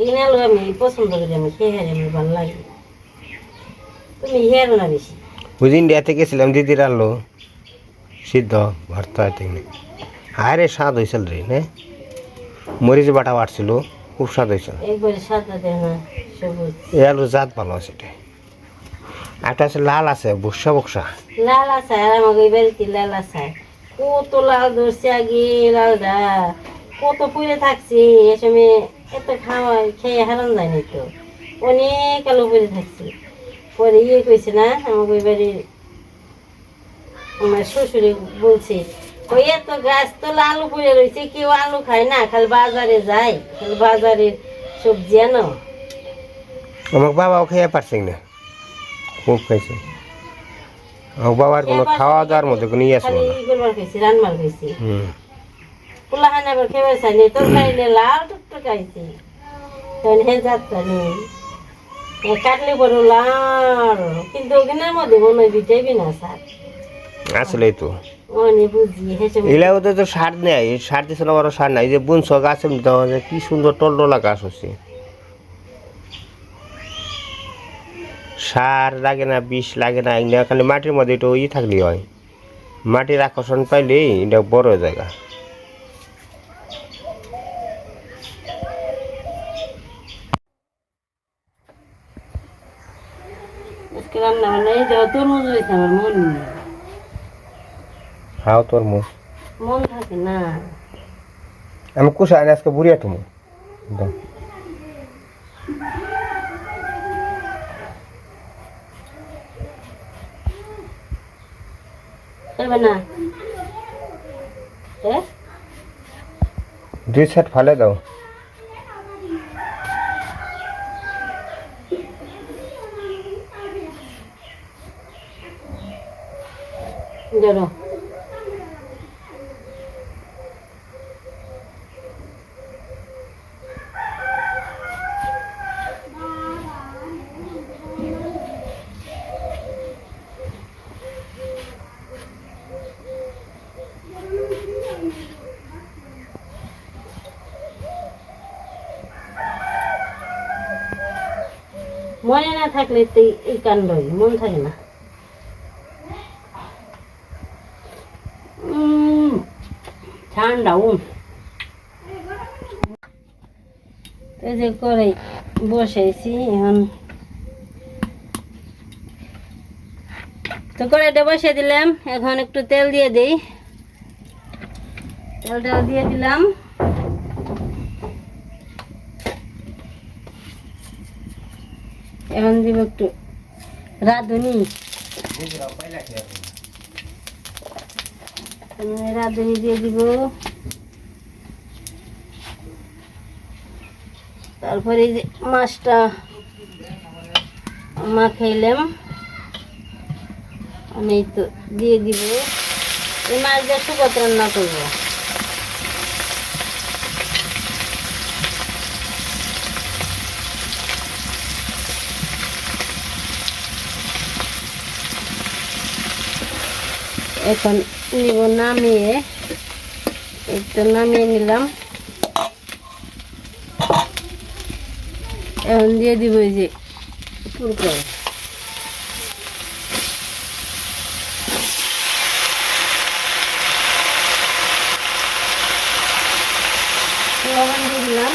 এই আলু আমি পছন্দ করি, আমি খেয়ে হারি, আমার ভালো লাগে। তুমি হেরো না বেশি। ওই দিন ইন্ডিয়াতে গেছিলাম দিদির আনলো সিদ্ধ ভর্তা থেকে। আরে স্বাদ হয়েছিল রে না, মরিচ বাটা বাড়ছিল, খুব স্বাদ হয়েছিল। একবারে সাদা দেয় না, সবুজ। এই আলুর জাত ভালো আছে এটা। একটা আছে লাল আছে বসা বসা। লাল আছে, আর আমাকে ওই বাড়িতে লাল আছে। কত লাল ধরছে আগে, লালটা কত পুড়ে থাকছে। এ সময় এত খাওয়া খেয়ে হারান যায়নি তো, অনেক আলু পুড়ে থাকছে। পরে ইয়ে কইছে না, আমাকে ওই বাড়ির আমার শ্বশুরে বলছে, ওই এত গাছ তো আলু পুড়ে রয়েছে, কেউ আলু খায় না, খালি বাজারে যায়, খালি বাজারের সবজি আনো। আমার বাবাও খেয়ে পারছে না, খুব খাইছে। আমার বাবার কোনো খাওয়া দাওয়ার মধ্যে কোনো ইয়ে ছিল খালি না। ই করবার খাইছি, রান্নার খাইছি। হুম। পোলাহান আবার খেয়ে চাইনি, তোর খাইলে লাল টুকটুকাইছি, তখন হে যাত্রা নেই কাটলে বড় লাল, কিন্তু ওখানের মধ্যে মনে হয় বিটাইবি না স্যার। আসলেই তো অনে বুঝি হেসে এগুলা ওদের তো সার নেই, সার দিচ্ছে না, বড় সার নাই। যে বুনছ গাছের মধ্যে কি সুন্দর টলটলা গাছ হচ্ছে, সার লাগে না, বিষ লাগে না। এগুলা খালি মাটির মধ্যে একটু ই থাকলেই হয়, মাটির আকর্ষণ পাইলেই এটা বড় জায়গা। আজকে রান্না বান্না এই যে তরমুজ রয়েছে, আমার মন নেই, খাও তোর মুখ। মন থাকে না। আমি কুসা আনি আজকে বুড়িয়া তুমি খাইবে না এ 2 সেট ফালে দাও। ধরো মনে না থাকলে তো এই কাণ্ডই, মন থাকে না। ঠান্ডা এই যে করে বসাইছি এখন, তো কড়াইটা বসিয়ে দিলাম। এখন একটু তেল দিয়ে দিই, তেলটা দিয়ে দিলাম। এখন দিব একটু রাঁধুনি, রাঁধুনি দিয়ে দিব। তারপরে এই যে মাছটা মাখাইলাম, আমি তো দিয়ে দিব। এই মাছ দিয়ে শুকত রান্না করবো। এখন নিব নামিয়ে, একটু নামিয়ে নিলাম। এখন দিয়ে দিব এই যে পুরকাই, লবণ দিয়ে দিলাম,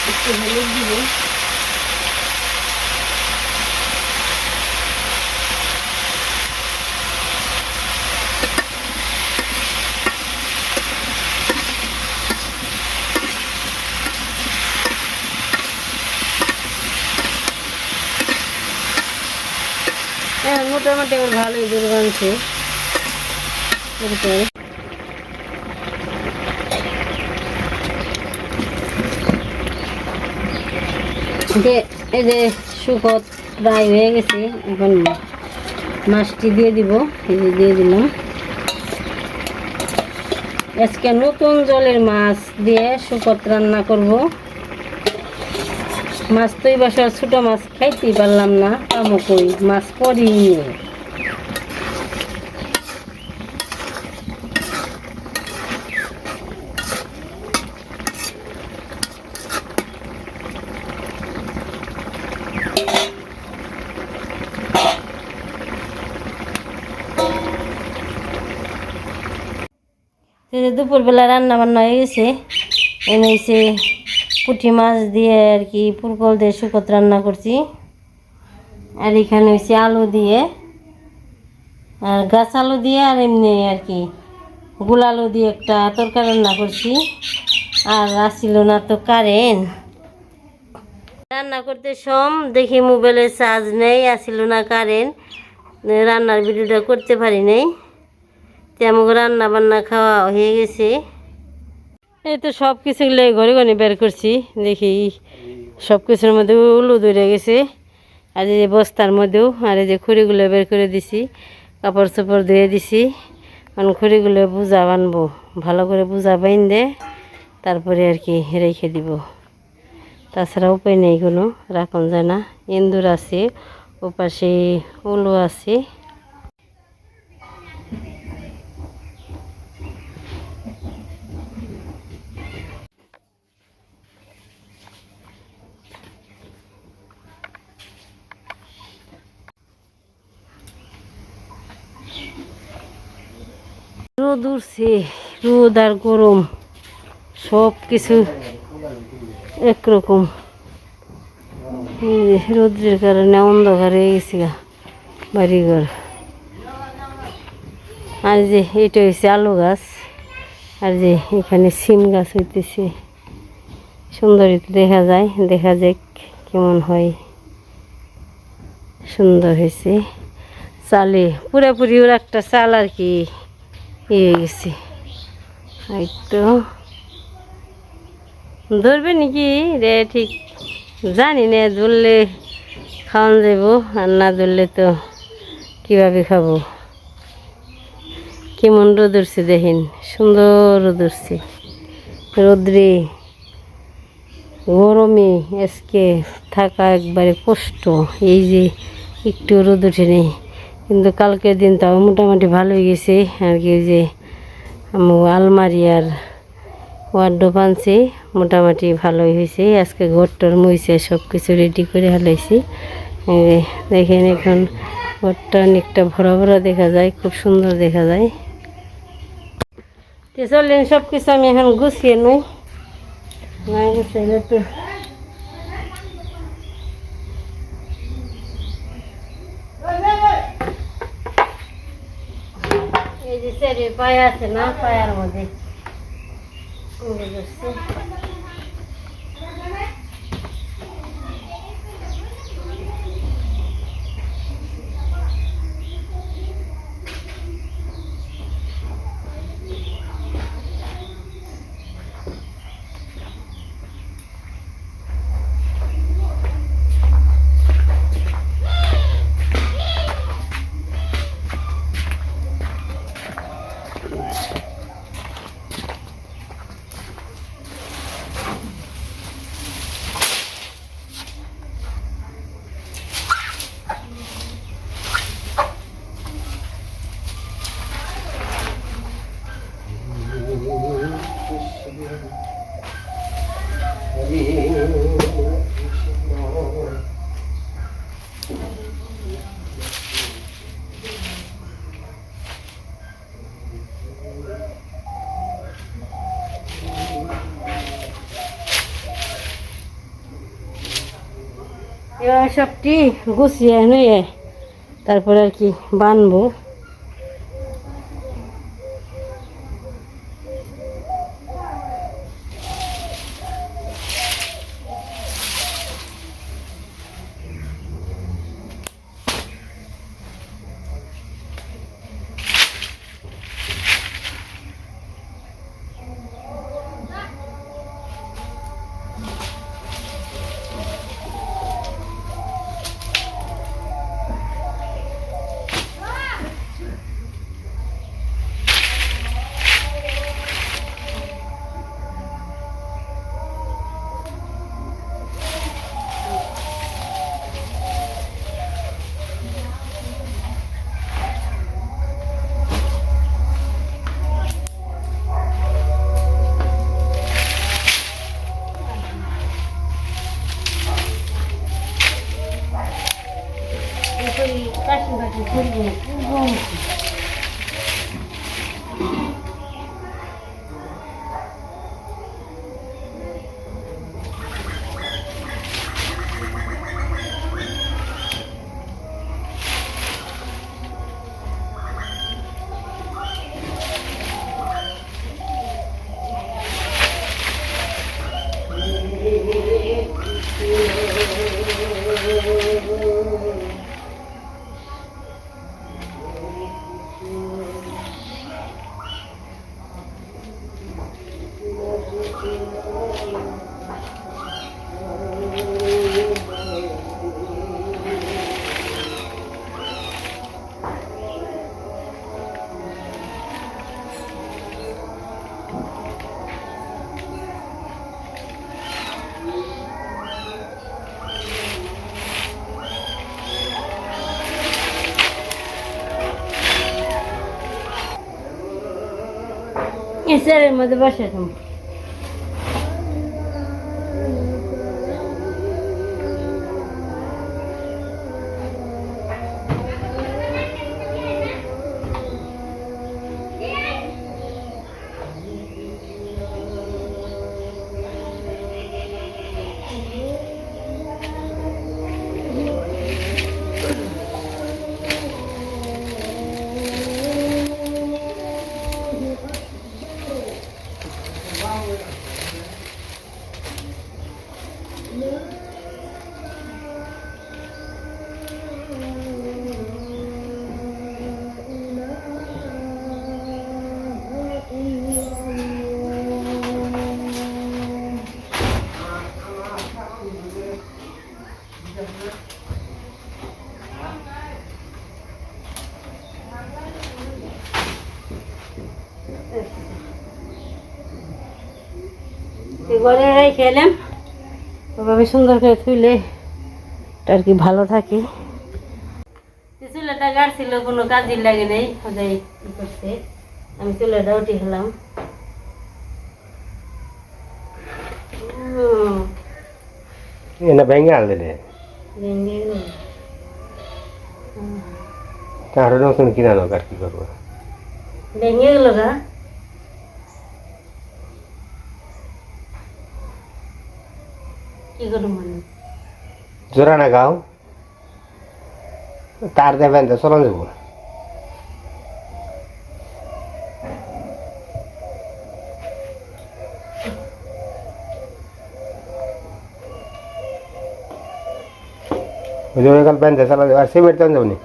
একটু হলুদ দিব, মোটামুটি আমার ভালোই দূর বানছে। এই যে শুকত প্রায় হয়ে গেছে, এখন মাছটি দিয়ে দিব। এই যে দিয়ে দিলাম। আজকে নতুন জলের মাছ দিয়ে শুকত রান্না করব। মাছ তো এই বছর ছোটো মাছ খাইতেই পারলাম না, কামো কই মাছ পরি নিয়ে। যে দুপুরবেলা রান্না বান্না হয়ে গেছে। এনে হয়েছে পুঁটি মাছ দিয়ে আর কি পুরকল দিয়ে শুকত রান্না করছি। আর এখানে হয়েছে আলু দিয়ে, আর গাছ আলু দিয়ে, আর এমনি আর কি গোল আলু দিয়ে একটা তরকারি রান্না করছি। আর আসছিল না তো কারেন্ট, রান্না করতে সম দেখি মোবাইলে চার্জ নেই, আসছিল না কারেন্ট, রান্নার ভিডিওটা করতে পারি নাই। তেমন রান্না বান্না খাওয়া হয়ে গেছে। এই তো সব কিছুগুলো ঘরে ঘরে বের করছি, দেখি সব কিছুর মধ্যে উলু ধরে গেছে। আর এই যে বস্তার মধ্যেও, আর এই যে খড়িগুলো বের করে দিছি, কাপড় চোপড় ধুয়ে দিছি। কারণ খড়িগুলো বুঝা বানবো, ভালো করে বুঝা বাইন্দে তারপরে আর কি রেখে দিব। তাছাড়া উপায় নেই, কোনো রাখুন যায় না। এন্দুর আছে, ওপাশে উলু আছে। রোদ উঠছে, রোদ আর গরম সব কিছু একরকম। রোদ্রের কারণে অন্ধকার হয়ে গেছে গা বাড়িঘর। আর যে এটা হয়েছে আলু গাছ, আর যে এখানে সিম গাছ হইতেছে। সুন্দরী দেখা যায়, দেখা যাক কেমন হয়। সুন্দর হয়েছে। চালে পুরাপুরি ওর একটা চাল আর কি হয়ে গেছে। এই তো ধরবে নাকি রে ঠিক জানি না, ধরলে খাওয়ান যাব, আর না ধরলে তো কীভাবে খাবো। কেমন রোদ উঠছে দেখেন, সুন্দর রোদ উঠছে। রোদ্রে গরমে আজকে থাকা একবারে কষ্ট। এই যে একটু রোদ উঠে নেই, কিন্তু কালকের দিন তাও মোটামুটি ভালো হয়ে গেছে আর কি। যে আলমারি আর ওয়ার্ডরোব আনছি, মোটামুটি ভালোই হয়েছে। আজকে ঘরটার মুইছে সব কিছু রেডি করে হালাইছি। দেখেন এখন ঘরটা অনেকটা ভরা ভরা দেখা যায়, খুব সুন্দর দেখা যায়। তো চলেন সব কিছু আমি এখন গুছিয়ে নই, না গুছাইলে তো এই যে সেরে পায়া আছে না, পায়ার মধ্যে উড়ে যাচ্ছে। এবার সবটি গুছিয়ে নিয়ে তারপরে আর কি বানবো। চেয়ারের মধ্যে বসে থাম। ঘরে খেলাম ওভাবে সুন্দর করে থুইলে আর কি ভালো থাকে। চুলাটা গাড়ছিল কোনো কাজের লাগে নেই, সদাই ই করছে। আমি চুলাটা উঠে খেলাম। এনে ভেঙে আনলে রে তার নতুন কিনা লোক আর কি করবো, ভেঙে গেল গা। কি করবো মানে জোড়া না গাও তার দেবেন তো চলন যাবো। কাল বেঁধে চালা যাবো। আর সিমেন্ট তো যাবনি,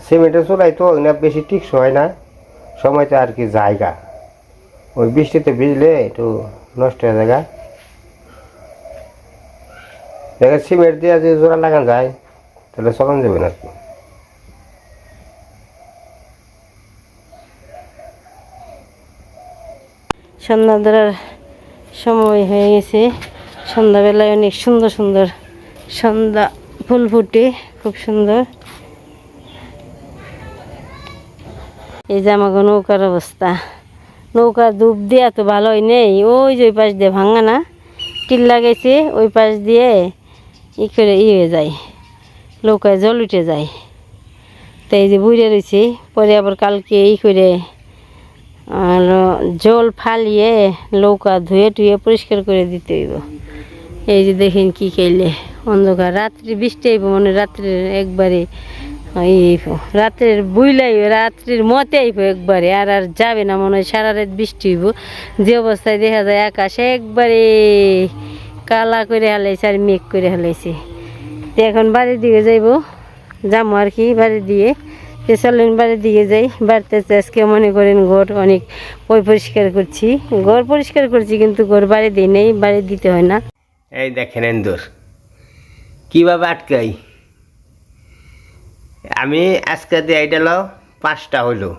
সিমেন্টের চুলাই তো বেশি টিকস হয় না, সময়টা আর কি জায়গা ওই বৃষ্টিতে ভিজলে একটু নষ্ট হয়ে যায়। দেখে সিমেন্ট দিয়ে যদি জোড়া লাগানো যায় তাহলে চলন যাবে না আর কি। সন্ধ্যা ধরার সময় হয়ে গেছে। সন্ধ্যাবেলায় অনেক সুন্দর সুন্দর সন্ধ্যা ফুল ফুটে, খুব সুন্দর। এই যে আমাকে নৌকার অবস্থা, নৌকার ডুব দিয়ে তো ভালোই নেই। ওই যে ওই পাশ দিয়ে ভাঙা না টিল লাগাইছে, ওই পাশ দিয়ে ই করে হয়ে যায়, নৌকায় জল উঠে যায়। তো এই যে বুড়ে রয়েছে, পরে আবার কালকে করে আর জল ফালিয়ে নৌকা ধুয়ে টুয়ে পরিষ্কার করে দিতে হইব। এই যে দেখেন কি খেলে অন্ধকার, রাত্রি বৃষ্টি আইব মানে রাত্রের একবারে রাত্রের বুইলাই রাত্রির মতে আইব একবারে। আর আর যাবে না মনে হয়, সারা রাত বৃষ্টি হইব। যে অবস্থায় দেখা যায় আকাশে একবারে কালা করে হালাইছে আর মেঘ করে হালাইছে। তো এখন বাড়ির দিকে যাইব, যাবো আর কি বাড়ির দিয়ে। চলেন বাড়ির দিকে যাই। বাড়িতে আজকে মনে করেন ঘর অনেক পরিষ্কার করছি, ঘর পরিষ্কার করছি কিন্তু ঘর বাড়ি দিই নেই, বাড়ি দিতে হয় না। এই দেখেন এন্দুর কীভাবে আটকাই আমি। আজকে দিয়ে এটা 5টা হইলো,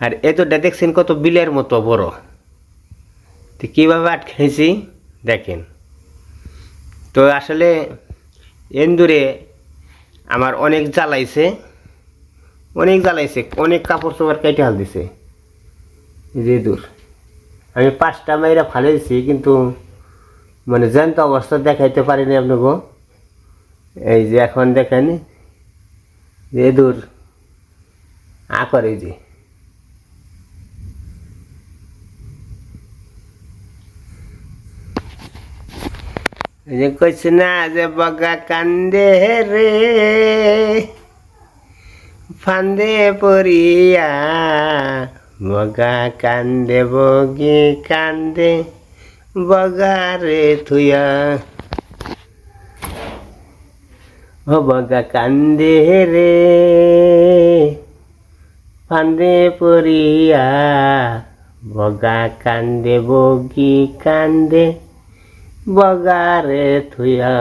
আর এতটা দেখছেন কত বিলের মতো বড়। তো কীভাবে আটকাইছি দেখেন। তো আসলে এন্দুরে আমার অনেক জ্বালাইছে, অনেক কাপড় চোপড় কেটে হাল দিছে। যে দূর আমি 5টা মাইরা ফালে দিছি, কিন্তু মানে জ্যান্ত অবস্থা দেখাইতে পারিনি আপনাকে। এই যে এখন দেখেন যে দূর করে যে কইছে না যে বগা কান্দে রে ফান্দে পড়িয়া, বগা কান্দে বগি কান্দে বগারে থুয়া। ও বগা কান্দে রে ফান্দে পড়িয়া, বগা কান্দে বগি কান্দে বগারে থুয়া।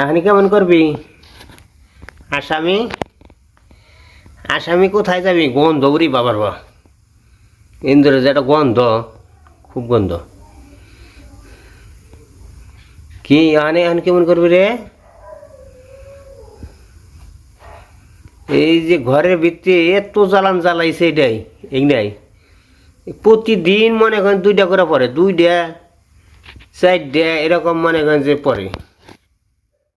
এখন কেমন করবি? আসামি আসামি কোথায় যাবি? গন্ধ উড়ি বাবার বা ইন্দুরের যেটা গন্ধ, খুব গন্ধ। কি এখন কেমন করবি রে? এই যে ঘরের ভিতরে এত জ্বালান জ্বালাইছে, এটাই প্রতিদিন মনে করেন 2টা করে পড়ে, 2টা 4টা এরকম মনে করেন যে পড়ে।